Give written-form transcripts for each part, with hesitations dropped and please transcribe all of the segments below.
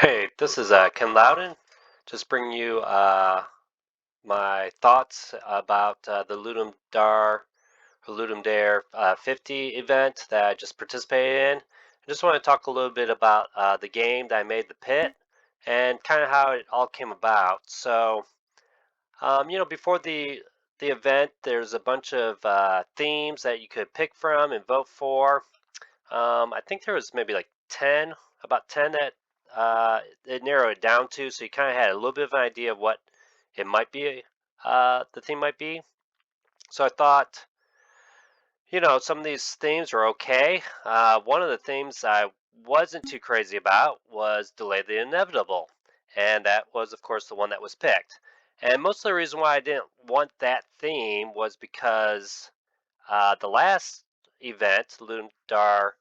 Hey, this is Ken Loudon. Just bringing you my thoughts about the Ludum Dare 50 event that I just participated in. I just want to talk a little bit about the game that I made, the pit, and kind of how it all came about. Before the event, there's a bunch of themes that you could pick from and vote for. I think there was maybe like 10, about 10 that it narrowed it down to, so you kind of had a little bit of an idea of what it might be, the theme might be. So I thought, some of these themes were okay. One of the themes I wasn't too crazy about was Delay the Inevitable, and that was, of course, the one that was picked. And most of the reason why I didn't want that theme was because the last event, Ludum Dare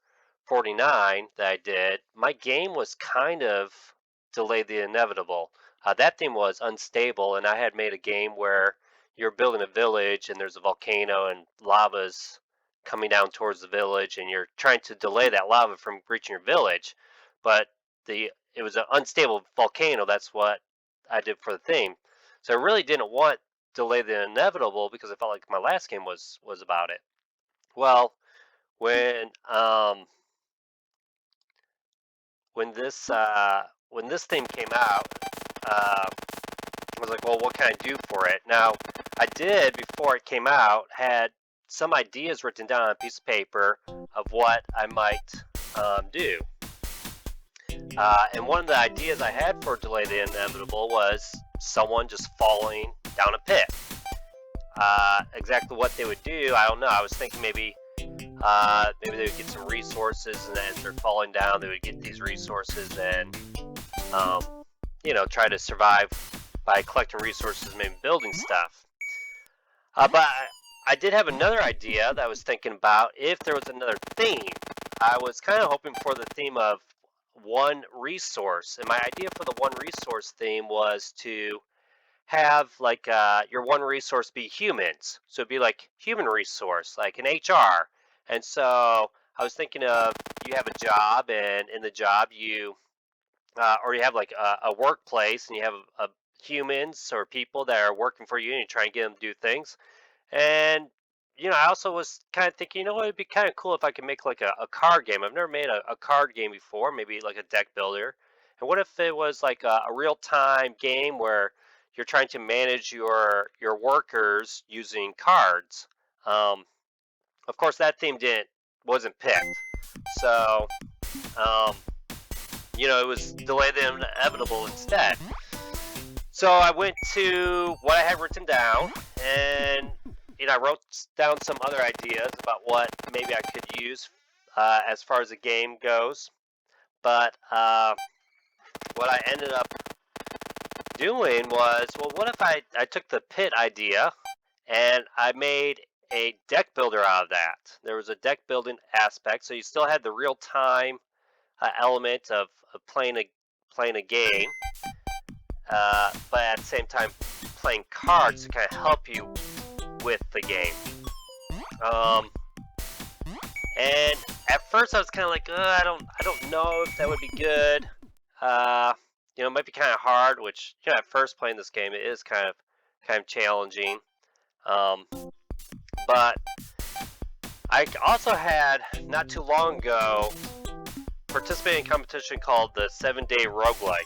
49, that I did, my game was kind of Delay the Inevitable. That theme was unstable, and I had made a game where you're building a village and there's a volcano and lava's coming down towards the village, and you're trying to delay that lava from reaching your village. But it was an unstable volcano. That's what I did for the theme. So I really didn't want Delay the Inevitable because I felt like my last game was about it. Well, when um when this theme came out, I was like, well, what can I do for it? Now, I did before it came out had some ideas written down on a piece of paper of what I might do. And one of the ideas I had for Delay the Inevitable was someone just falling down a pit. Exactly what they would do, I don't know. I was thinking maybe they would get some resources, and as they're falling down, they would get these resources and, try to survive by collecting resources, maybe building stuff. But I did have another idea that I was thinking about if there was another theme. I was kind of hoping for the theme of one resource, and my idea for the one resource theme was to have like your one resource be humans. So it'd be like human resource, like an HR. And so I was thinking of you have a job, and in the job or you have like a workplace, and you have humans or people that are working for you, and you try and get them to do things. And I also was kind of thinking, it'd be kind of cool if I could make like a card game. I've never made a card game before, maybe like a deck builder. And what if it was like a real time game where you're trying to manage your workers using cards? Of course, that theme wasn't picked, so um, it was Delay the Inevitable instead. So I went to what I had written down, and I wrote down some other ideas about what maybe I could use as far as the game goes. But what I ended up doing was, well, what if I took the pit idea and I made a deck builder out of that? There was a deck building aspect, so you still had the real time element of playing a game, but at the same time playing cards to kind of help you with the game. And at first I was kind of like, I don't know if that would be good. It might be kind of hard, which at first playing this game, it is kind of challenging. But I also had not too long ago participated in a competition called the 7 Day Roguelike,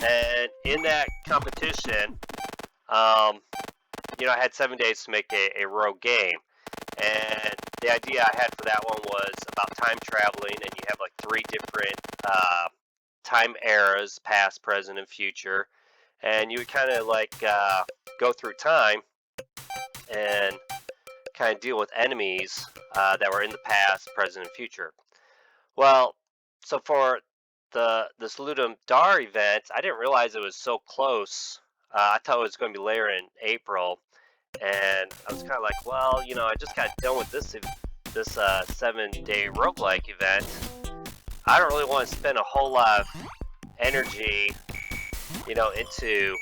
and in that competition, I had 7 days to make a rogue game. And the idea I had for that one was about time traveling, and you have like 3 different time eras, past, present, and future. And you would kind of like go through time and kind of deal with enemies that were in the past, present, and future. Well, so for this Ludum Dare event, I didn't realize it was so close. I thought it was going to be later in April, and I was kind of like, well, I just got done with this 7 Day Roguelike event. I don't really want to spend a whole lot of energy, into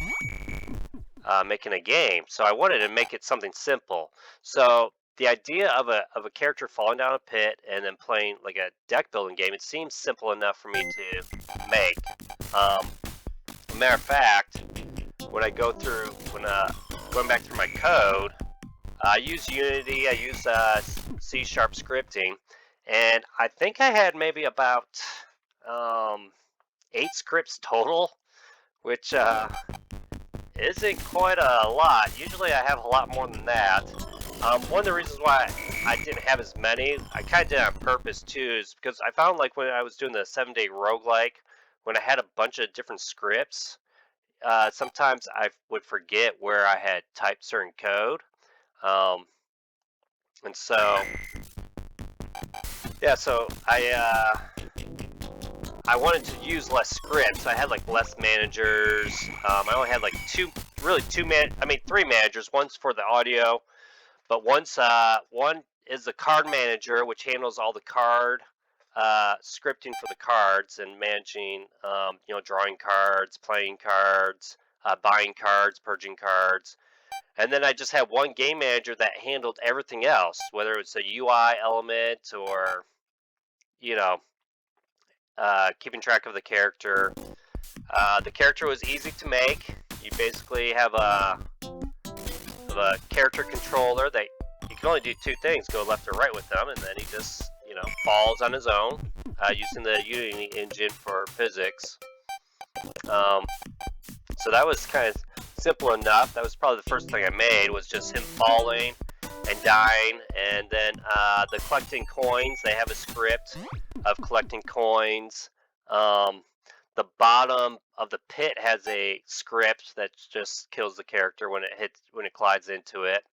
making a game. So I wanted to make it something simple. So the idea of a character falling down a pit and then playing like a deck building game, it seems simple enough for me to make. Matter of fact, when I go through, going back through my code, I use Unity, I use C# scripting, and I think I had maybe about 8 scripts total, which isn't quite a lot. Usually I have a lot more than that. One of the reasons why I didn't have as many, I kind of did on purpose too, is because I found like when I was doing the 7 Day Roguelike, when I had a bunch of different scripts, sometimes I would forget where I had typed certain code. And so, yeah, so I wanted to use less scripts. I had like less managers. I only had like three managers. One's for the audio, but one is the card manager, which handles all the card scripting for the cards and managing, drawing cards, playing cards, buying cards, purging cards. And then I just had one game manager that handled everything else, whether it's a UI element or, keeping track of the character. The character was easy to make. You basically have a character controller that you can only do two things, go left or right with them, and then he just, falls on his own, using the Unity engine for physics. So that was kind of simple enough. That was probably the first thing I made, was just him falling and dying. And then the collecting coins, they have a script of collecting coins. The bottom of the pit has a script that just kills the character when it collides into it.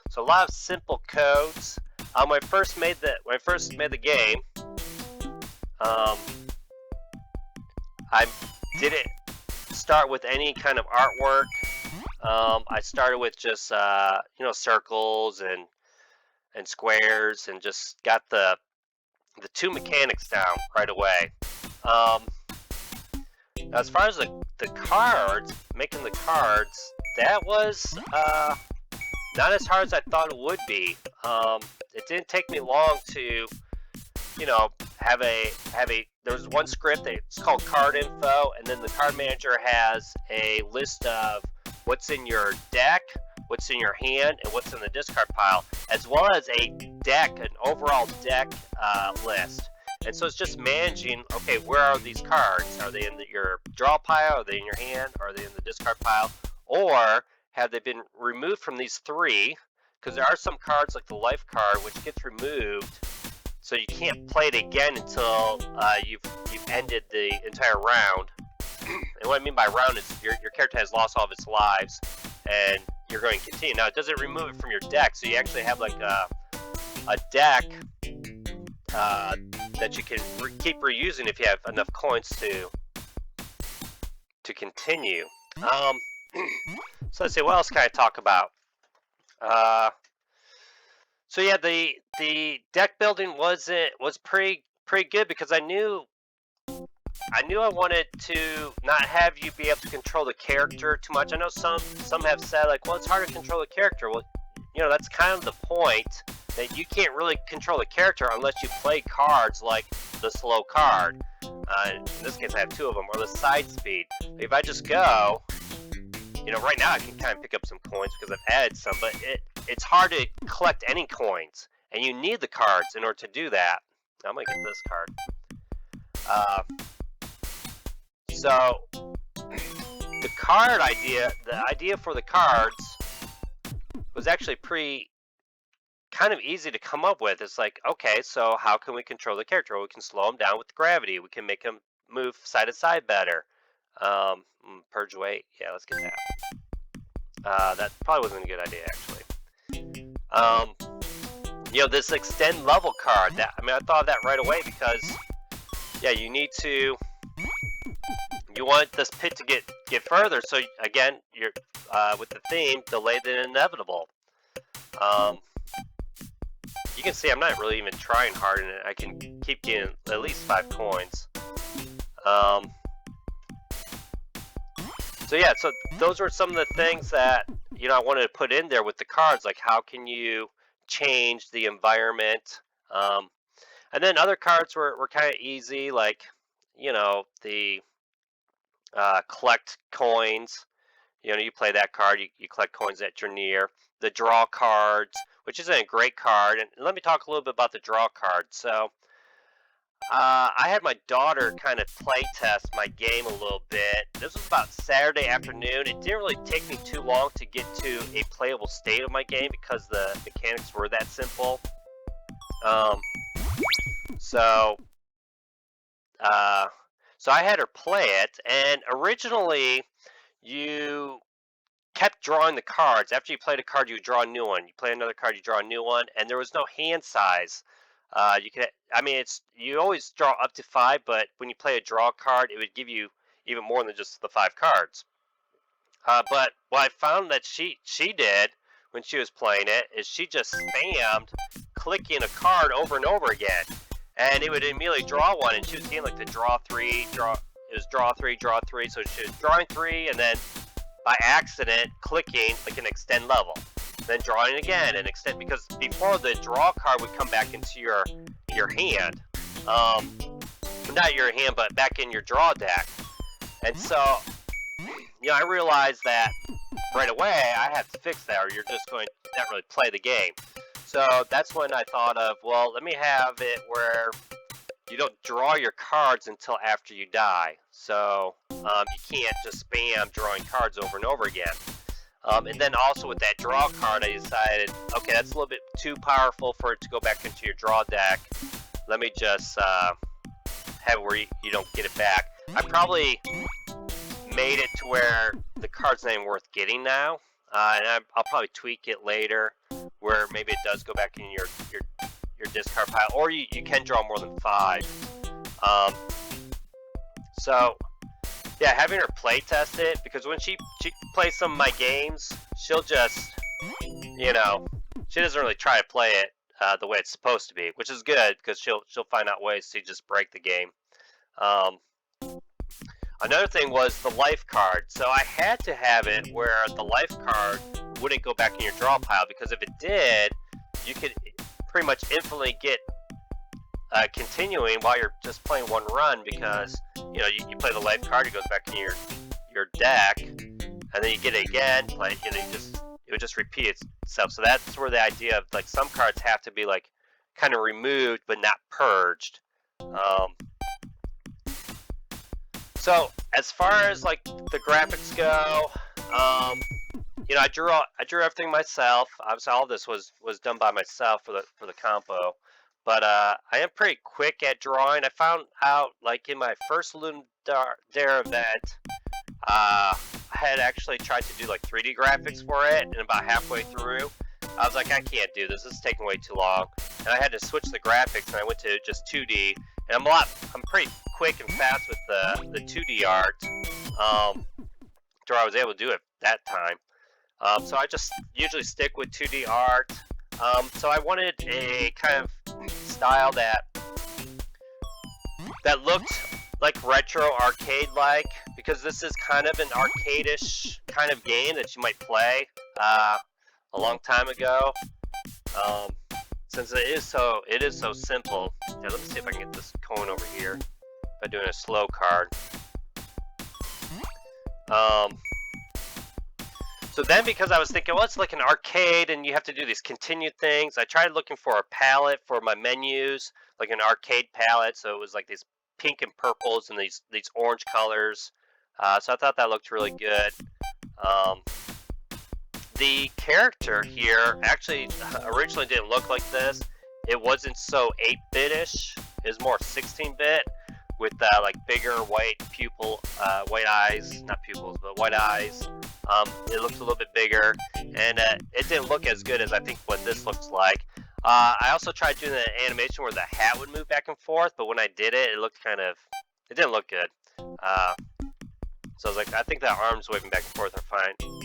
So a lot of simple codes. When I first made the game, I didn't start with any kind of artwork. I started with just circles and squares, and just got the two mechanics down right away. As far as the cards, making the cards, that was not as hard as I thought it would be. It didn't take me long to, have a. There was one script it's called card info, and then the card manager has a list of what's in your deck, what's in your hand, and what's in the discard pile, as well as an overall deck list. And so it's just managing, okay, where are these cards? Are they in your draw pile? Are they in your hand? Are they in the discard pile? Or have they been removed from these three? Because there are some cards, like the life card, which gets removed, so you can't play it again until you've ended the entire round. And what I mean by round is your character has lost all of its lives, and you're going to continue. Now, it doesn't remove it from your deck, so you actually have like a deck that you can keep reusing if you have enough coins to continue. So let's see, what else can I talk about? So yeah, the deck building was pretty good, because I knew I wanted to not have you be able to control the character too much. I know some have said, like, well, it's hard to control the character. Well, that's kind of the point, that you can't really control the character unless you play cards like the slow card. In this case, I have two of them, or the side speed. If I just go, right now I can kind of pick up some coins because I've added some, but it's hard to collect any coins, and you need the cards in order to do that. I'm gonna get this card. So the idea for the cards was actually kind of easy to come up with. It's like, okay, so how can we control the character? Well, we can slow him down with gravity. We can make him move side to side better. Purge weight. Yeah, let's get that. That probably wasn't a good idea, actually. This extend level card. I thought of that right away, because yeah, you want this pit to get further. So again, you're with the theme, delay the inevitable. You can see I'm not really even trying hard in it. I can keep getting at least 5 coins. So yeah, so those were some of the things that I wanted to put in there with the cards. Like, how can you change the environment. And then other cards were kind of easy, like, the collect coins. You play that card, you collect coins that you're near. The draw cards, which isn't a great card. And let me talk a little bit about the draw card. So, I had my daughter kind of play test my game a little bit. This was about Saturday afternoon. It didn't really take me too long to get to a playable state of my game because the mechanics were that simple. Um, so, so I had her play it, and originally you kept drawing the cards. After you played a card, you would draw a new one. You play another card, you draw a new one, and there was no hand size. You always draw up to 5, but when you play a draw card, it would give you even more than just the 5 cards. But what I found that she did when she was playing it is she just spammed clicking a card over and over again, and it would immediately draw one, and she was getting like the draw 3, draw. It was draw 3, draw 3, so she was drawing 3, and then by accident clicking like an extend level, then drawing again and extend, because before the draw card would come back into your hand, not your hand but back in your draw deck. And so I realized that right away I had to fix that, or you're just going to not really play the game. So that's when I thought of, well, let me have it where you don't draw your cards until after you die. So you can't just spam drawing cards over and over again. And then also with that draw card, I decided, okay, that's a little bit too powerful for it to go back into your draw deck. Let me just have it where you don't get it back. I probably made it to where the card's not even worth getting now. And I'll probably tweak it later, where maybe it does go back in your discard pile, or you can draw more than 5. So yeah, having her play test it, because when she plays some of my games, she'll just, she doesn't really try to play it the way it's supposed to be, which is good because she'll find out ways to just break the game. Another thing was the life card. So I had to have it where the life card wouldn't go back in your draw pile, because if it did, you could pretty much infinitely get continuing while you're just playing one run, because you play the life card, it goes back in your deck, and then you get it again, play it would just repeat itself. So that's where the idea of like some cards have to be like kind of removed but not purged. So as far as like the graphics go, I drew everything myself. Obviously, all this was done by myself for the compo. But I am pretty quick at drawing. I found out, like, in my first Ludum Dare event, I had actually tried to do like 3D graphics for it, and about halfway through, I was like, I can't do this. This is taking way too long, and I had to switch the graphics, and I went to just 2D. And I'm pretty quick and fast with the 2D art, to where I was able to do it that time. So I just usually stick with 2D art. So I wanted a kind of style that looked like retro arcade-like, because this is kind of an arcade-ish kind of game that you might play a long time ago. Since it is so simple. Now, let me see if I can get this coin over here by doing a slow card. So then, because I was thinking, well, it's like an arcade and you have to do these continued things, I tried looking for a palette for my menus, like an arcade palette. So it was like these pink and purples and these orange colors. So I thought that looked really good. The character here actually originally didn't look like this. It wasn't so 8-bit-ish. It was more 16-bit with like bigger white eyes, not pupils, but white eyes. It looked a little bit bigger, and it didn't look as good as I think what this looks like. I also tried doing an animation where the hat would move back and forth, but when I did it, it didn't look good. So I was like, I think that arms waving back and forth are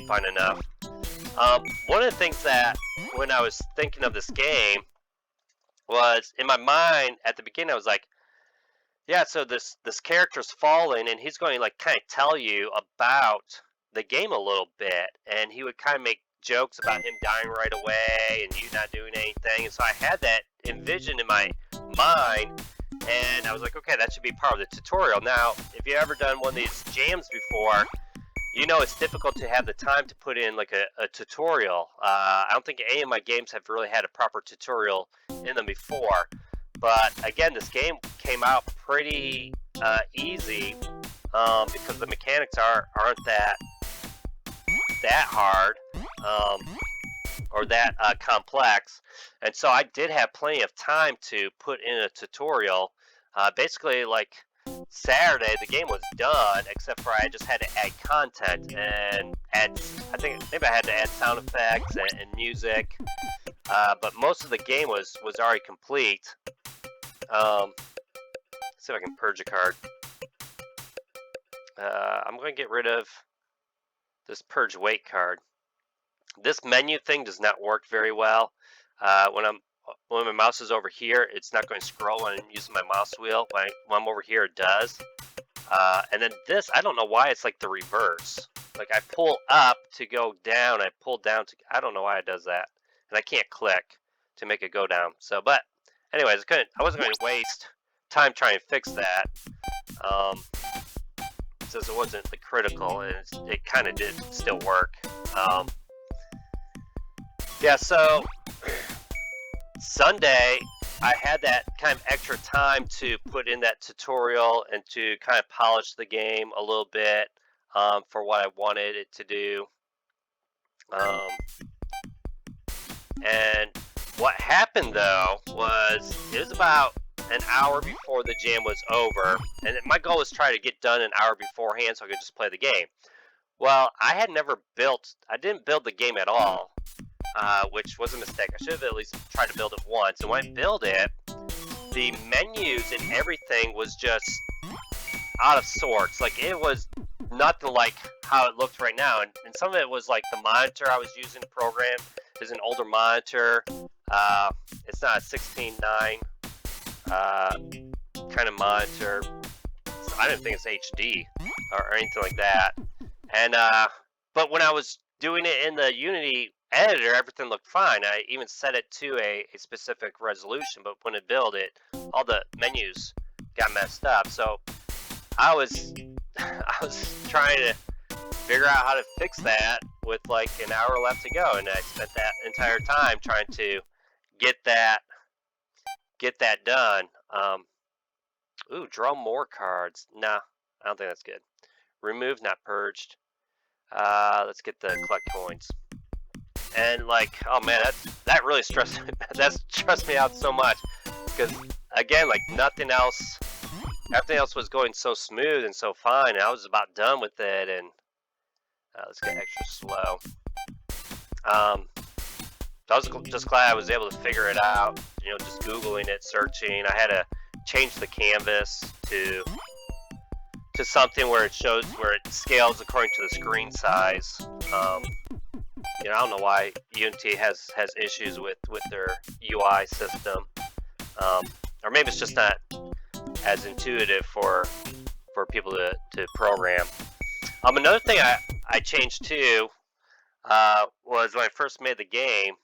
fine enough. One of the things that, when I was thinking of this game, was in my mind at the beginning, I was like, yeah, so this character's falling, and he's going to like kind of tell you about the game a little bit, and he would kind of make jokes about him dying right away and you not doing anything. And so I had that envisioned in my mind, and I was like, okay, that should be part of the tutorial. Now, if you've ever done one of these jams before, you know it's difficult to have the time to put in like a tutorial. I don't think any of my games have really had a proper tutorial in them before. But again, this game came out pretty easy because the mechanics aren't that hard or that complex. And so I did have plenty of time to put in a tutorial. Basically, like Saturday, the game was done, except for I just had to add content and add. I think maybe I had to add sound effects and music, but most of the game was already complete. Let's see if I can purge a card. I'm going to get rid of this purge weight card. This menu thing does not work very well. When my mouse is over here, it's not going to scroll when I'm using my mouse wheel. When I'm over here, it does. And then this, I don't know why it's like the reverse. Like I pull up to go down, I pull down to. I don't know why it does that, and I can't click to make it go down. So, but anyways, I wasn't going to waste time trying to fix that. Since it wasn't the critical, and it kind of did still work. Yeah, so Sunday I had that kind of extra time to put in that tutorial and to kind of polish the game a little bit for what I wanted it to do. And what happened though was it was about an hour before the jam was over, and my goal was to try to get done an hour beforehand so I could just play the game. Well, I didn't build the game at all, which was a mistake. I should have at least tried to build it once. And when I built it, the menus and everything was just out of sorts. Like, it was nothing like how it looked right now. And some of it was like the monitor I was using to program is an older monitor. It's not a 16:9 kind of monitor. So I didn't think it's HD or anything like that. And but when I was doing it in the Unity editor, everything looked fine. I even set it to a specific resolution, but when it built it, all the menus got messed up. So I was trying to figure out how to fix that with like an hour left to go, and I spent that entire time trying to get that done. Ooh, draw more cards. Nah, I don't think that's good. Remove, not purged. Let's get the collect coins. And like, oh man, that really stressed me out so much, because again, like everything else was going so smooth and so fine, and I was about done with it. And let's get extra slow. I was just glad I was able to figure it out. You know, just Googling it, searching. I had to change the canvas to something where it scales according to the screen size. You know, I don't know why Unity has issues with their UI system, or maybe it's just not as intuitive for people to program. Another thing I changed too was when I first made the game.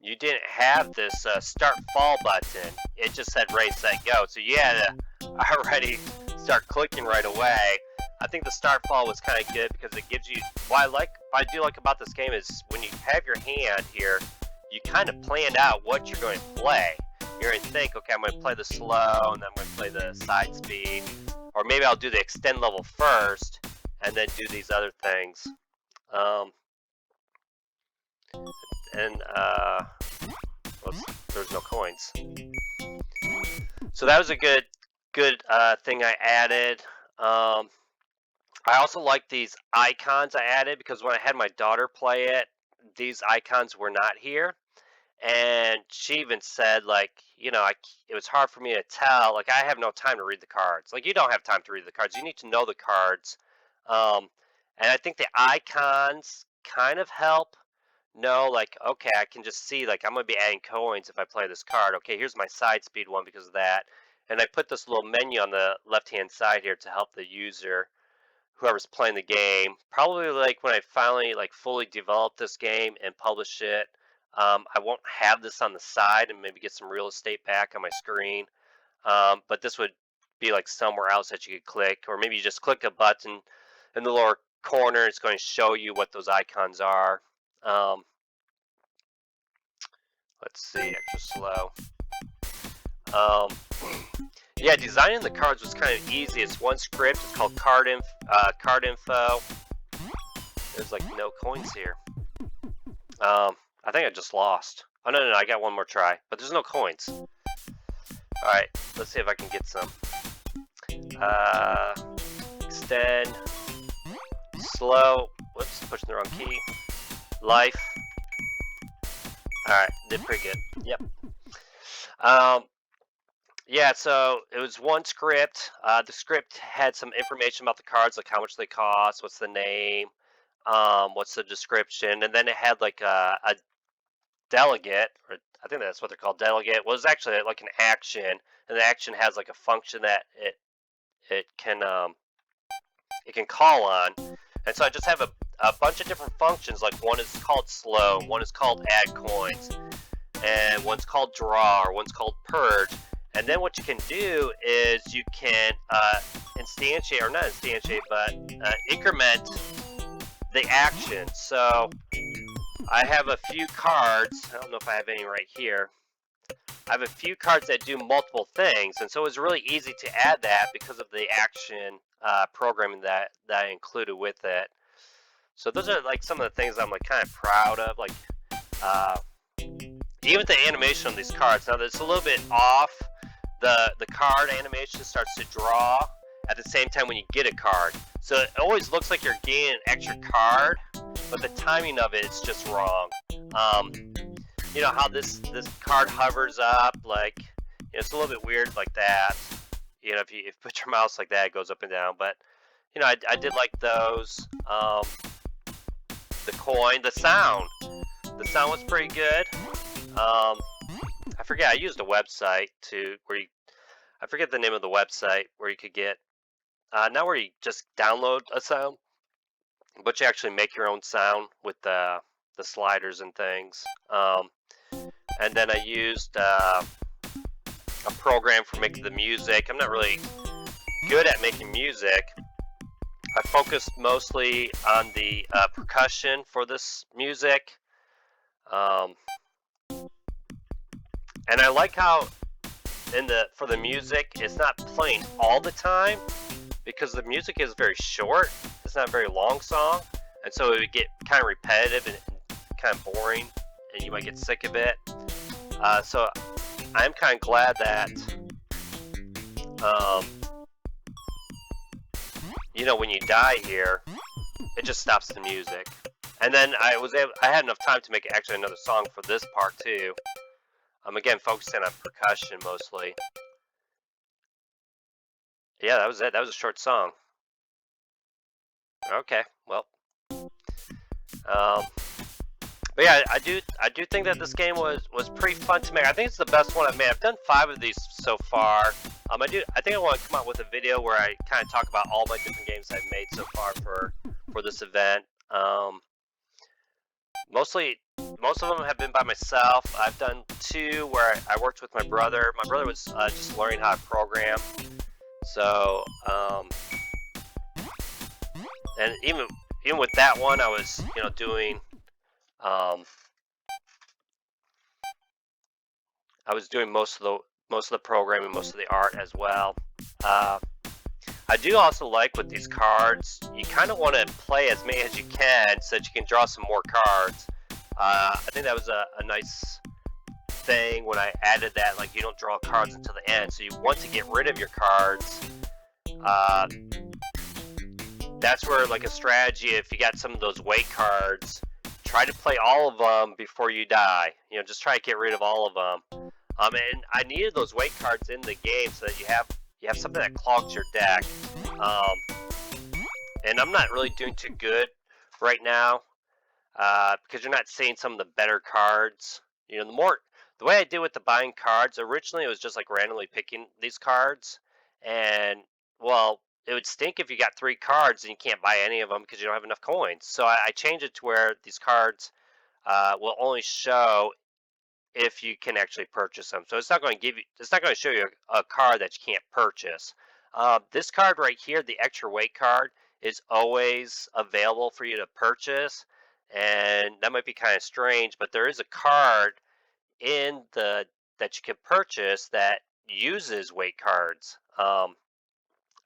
You didn't have this start fall button. It just said race, set, go. So you had to already start clicking right away. I think the start fall was kind of good because it gives you, what I do like about this game is when you have your hand here, you kind of planned out what you're going to play. You're going to think, okay, I'm going to play the slow, and then I'm going to play the side speed, or maybe I'll do the extend level first, and then do these other things. There's no coins. So that was a good thing I added. I also like these icons I added because when I had my daughter play it, these icons were not here. And she even said, like, you know, it was hard for me to tell. Like, I have no time to read the cards. Like, you don't have time to read the cards. You need to know the cards. And I think the icons kind of help know, like, okay, I can just see, like, I'm going to be adding coins if I play this card. Okay, here's my side speed one because of that. And I put this little menu on the left-hand side here to help the user whoever's playing the game. Probably like when I finally like fully develop this game and publish it, I won't have this on the side and maybe get some real estate back on my screen. But this would be like somewhere else that you could click, or maybe you just click a button in the lower corner. It's going to show you what those icons are. Um, let's see, extra slow. Um, yeah, designing the cards was kind of easy. It's one script. It's called card info. There's like no coins here. I think I just lost. Oh no, I got one more try, but there's no coins. All right, let's see if I can get some. Extend, slow. Whoops, pushing the wrong key. Life. All right, did pretty good. Yep. Yeah, so it was one script. The script had some information about the cards, like how much they cost, what's the name, what's the description, and then it had like a delegate, or I think that's what they're called, delegate. Was actually like an action, and the action has like a function that it can call on. And so I just have a bunch of different functions. Like one is called slow, one is called add coins, and one's called draw, or one's called purge. And then what you can do is you can instantiate, or not instantiate, but increment the action. So I have a few cards. I don't know if I have any right here. I have a few cards that do multiple things, and so it was really easy to add that because of the action programming that I included with it. So those are like some of the things I'm like kind of proud of. Like even the animation on these cards. Now it's a little bit off. The card animation starts to draw at the same time when you get a card. So it always looks like you're getting an extra card, but the timing of it is just wrong. You know how this card hovers up, like, you know, it's a little bit weird like that. You know, if you put your mouse like that, it goes up and down. But you know, I did like those. The coin, the sound was pretty good. I forget. I used a website I forget the name of the website where you could get not where you just download a sound, but you actually make your own sound with the sliders and things. And then I used a program for making the music. I'm not really good at making music. I focused mostly on the percussion for this music. And I like how for the music, it's not playing all the time, because the music is very short. It's not a very long song, and so it would get kind of repetitive and kind of boring, and you might get sick of it. So I'm kind of glad that you know, when you die here, it just stops the music. And then I had enough time to make actually another song for this part too. Again, focusing on percussion mostly. Yeah, that was it. That was a short song. Okay, well. But yeah, I do think that this game was pretty fun to make. I think it's the best one I've made. I've done 5 of these so far. I think I want to come out with a video where I kind of talk about all my different games I've made so far for this event. Most of them have been by myself. I've done 2 where I worked with my brother. My brother was just learning how to program. So, and even with that one, I was, you know, doing, I was doing most of the programming, most of the art as well. I do also like with these cards, you kind of want to play as many as you can so that you can draw some more cards. I think that was a nice thing when I added that, like, you don't draw cards until the end, so you want to get rid of your cards. That's where, like, a strategy, if you got some of those weight cards, try to play all of them before you die. You know, just try to get rid of all of them. And I needed those weight cards in the game so that you have something that clogs your deck. And I'm not really doing too good right now because you're not seeing some of the better cards. You know, the way I did with the buying cards, originally it was just like randomly picking these cards, and well, it would stink if you got 3 cards and you can't buy any of them because you don't have enough coins. So I changed it to where these cards will only show if you can actually purchase them. So it's not going to give you, it's not going to show you a card that you can't purchase. This card right here, the extra weight card, is always available for you to purchase, and that might be kind of strange, but there is a card in the that you can purchase that uses weight cards.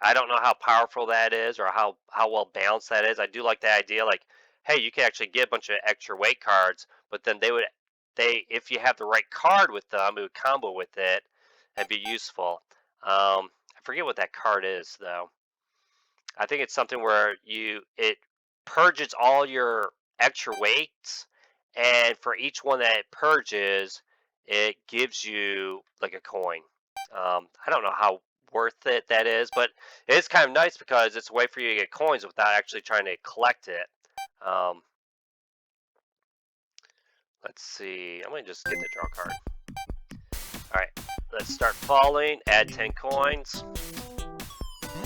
I don't know how powerful that is or how well balanced that is. I do like the idea, like, hey, you can actually get a bunch of extra weight cards, but then they if you have the right card with them, it would combo with it and be useful. I forget what that card is though. I think it's something where it purges all your extra weights, and for each one that it purges, it gives you like a coin. I don't know how worth it that is, but it is kind of nice because it's a way for you to get coins without actually trying to collect it. Um, let's see. I'm gonna just get the draw card. All right, let's start falling. Add 10 coins.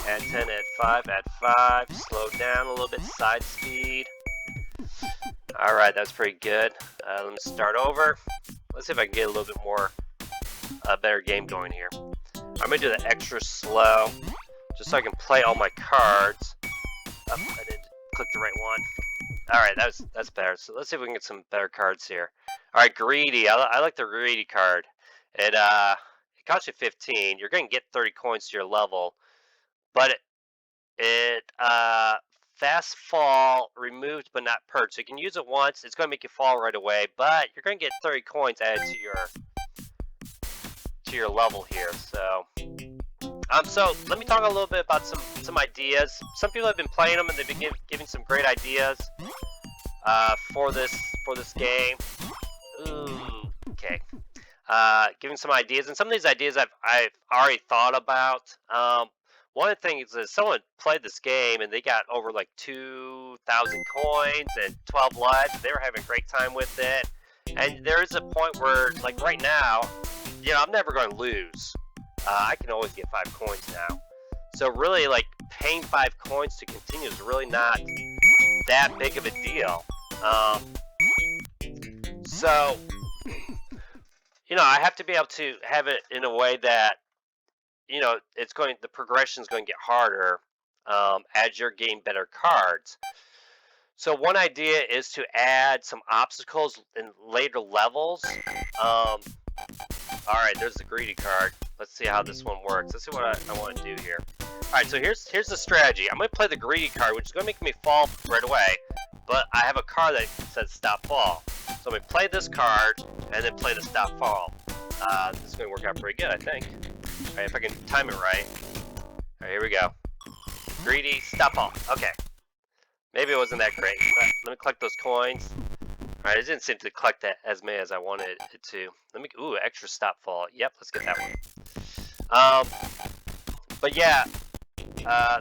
Add 10, add 5, add 5. Slow down a little bit, side speed. Alright, that's pretty good. Let me start over. Let's see if I can get a little bit more, better game going here. I'm going to do the extra slow, just so I can play all my cards. Oh, I didn't click the right one. Alright, that's better. So let's see if we can get some better cards here. Alright, greedy. I like the greedy card. It costs you 15. You're going to get 30 coins to your level. But it fast fall, removed but not purged. So you can use it once. It's going to make you fall right away, but you're going to get 30 coins added to your level here. So let me talk a little bit about some ideas. Some people have been playing them and they've been giving some great ideas for this game. Ooh, okay. Giving some ideas, and some of these ideas I've already thought about. One of the things is someone played this game and they got over like 2,000 coins and 12 lives. They were having a great time with it. And there is a point where, like right now, I'm never going to lose. I can always get 5 coins now. So really, like, paying 5 coins to continue is really not that big of a deal. So, I have to be able to have it in a way that the progression is going to get harder as you're getting better cards. So one idea is to add some obstacles in later levels. All right, there's the greedy card. Let's see how this one works. Let's see what I want to do here. All right, so here's the strategy. I'm going to play the greedy card, which is going to make me fall right away. But I have a card that says stop fall. So I'm going to play this card and then play the stop fall. This is going to work out pretty good, I think. Alright, if I can time it right. Alright, here we go. Greedy, stop all. Okay. Maybe it wasn't that great, but let me collect those coins. Alright, it didn't seem to collect that as many as I wanted it to. Ooh, extra stop fall. Yep, let's get that one. But yeah,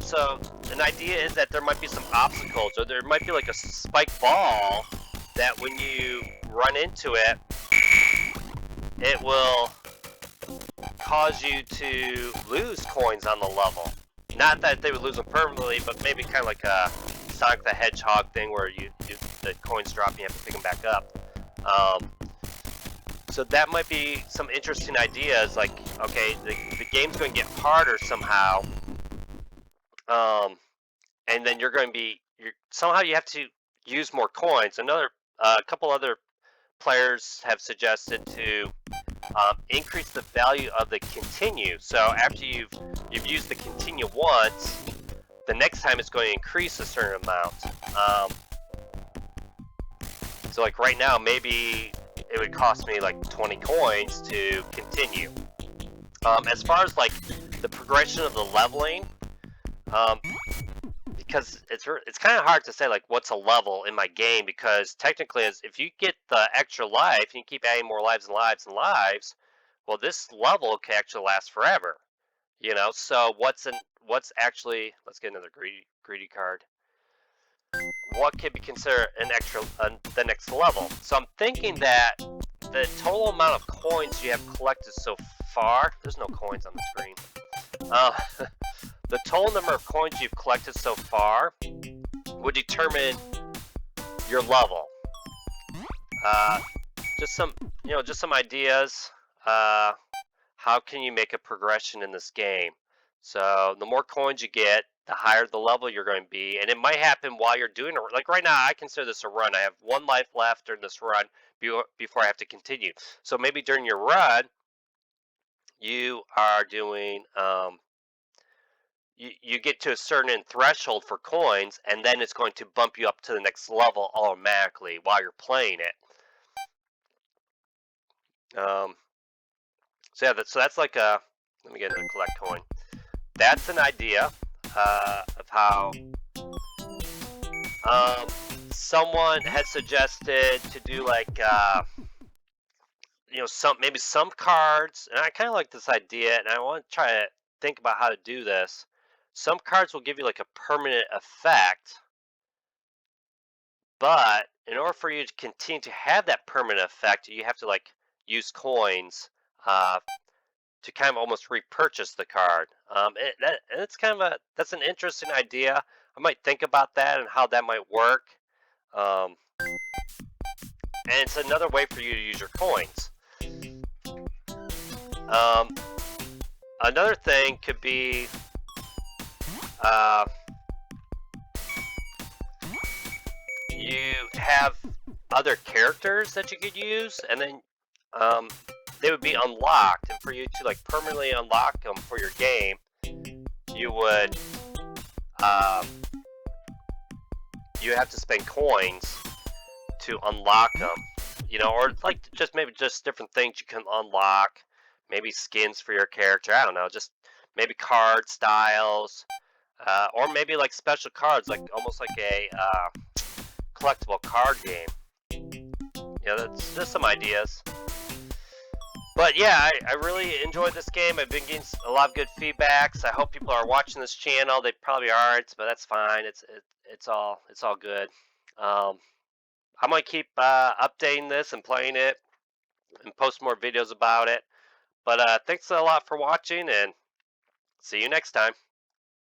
so an idea is that there might be some obstacles, or there might be like a spike ball that when you run into it, it will cause you to lose coins on the level. Not that they would lose them permanently, but maybe kind of like a Sonic the Hedgehog thing where the coins drop and you have to pick them back up. So that might be some interesting ideas. Like, okay, the game's going to get harder somehow, and then somehow you have to use more coins. A couple other players have suggested to increase the value of the continue. So after you've used the continue once, the next time it's going to increase a certain amount. So like right now, maybe it would cost me like 20 coins to continue. As far as like the progression of the leveling, because it's kind of hard to say like what's a level in my game, because technically if you get the extra life and you keep adding more lives and lives and lives, well, this level can actually last forever. So what's actually, let's get another greedy card. What could be considered the next level? So I'm thinking that the total amount of coins you have collected so far, there's no coins on the screen. the total number of coins you've collected so far would determine your level. Just some ideas. How can you make a progression in this game? So the more coins you get, the higher the level you're going to be, and it might happen while you're doing it. Like right now, I consider this a run. I have 1 life left during this run before I have to continue. So maybe during your run, you are doing you get to a certain threshold for coins, and then it's going to bump you up to the next level automatically while you're playing it. So yeah, that's like a. Let me get into the collect coin. That's an idea of how someone has suggested to do like maybe some cards, and I kind of like this idea, and I want to try to think about how to do this. Some cards will give you like a permanent effect, but in order for you to continue to have that permanent effect, you have to like use coins to kind of almost repurchase the card. It's kind of that's an interesting idea. I might think about that and how that might work. Um, and it's another way for you to use your coins. Another thing could be you have other characters that you could use, and then they would be unlocked. And for you to like permanently unlock them for your game, you would you have to spend coins to unlock them. Or like maybe different things you can unlock. Maybe skins for your character. I don't know, just maybe card styles, or maybe like special cards, like almost like a collectible card game. That's just some ideas. But yeah, I really enjoyed this game. I've been getting a lot of good feedbacks. I hope people are watching this channel. They probably aren't, but that's fine. It's all good. I'm gonna keep updating this and playing it and post more videos about it. But thanks a lot for watching, and see you next time.